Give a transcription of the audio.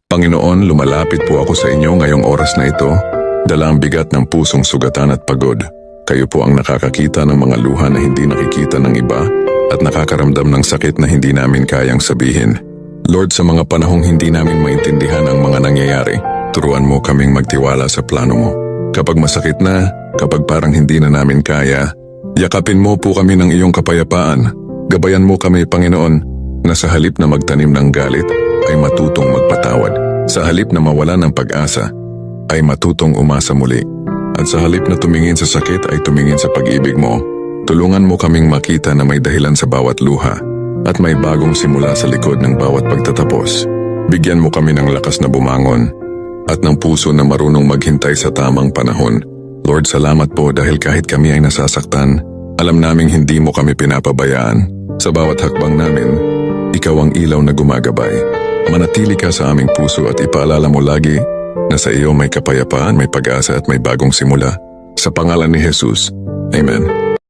Panginoon, lumalapit po ako sa inyo ngayong oras na ito, dala ang bigat ng pusong sugatan at pagod. Kayo po ang nakakakita ng mga luha na hindi nakikita ng iba at nakakaramdam ng sakit na hindi namin kayang sabihin. Lord, sa mga panahong hindi namin maintindihan ang mga nangyayari, turuan mo kaming magtiwala sa plano mo. Kapag masakit na, kapag parang hindi na namin kaya, yakapin mo po kami ng iyong kapayapaan. Gabayan mo kami, Panginoon, na sa halip na magtanim ng galit, ay matutong magpatawad. Sa halip na mawala ng pag-asa, ay matutong umasa muli. At sa halip na tumingin sa sakit, ay tumingin sa pag-ibig mo. Tulungan mo kaming makita na may dahilan sa bawat luha at may bagong simula sa likod ng bawat pagtatapos. Bigyan mo kami ng lakas na bumangon at ng puso na marunong maghintay sa tamang panahon. Lord, salamat po dahil kahit kami ay nasasaktan, alam naming hindi mo kami pinapabayaan. Sa bawat hakbang namin, ikaw ang ilaw na gumagabay. Manatili ka sa aming puso at ipaalala mo lagi na sa iyo may kapayapaan, may pag-asa at may bagong simula. Sa pangalan ni Jesus, Amen.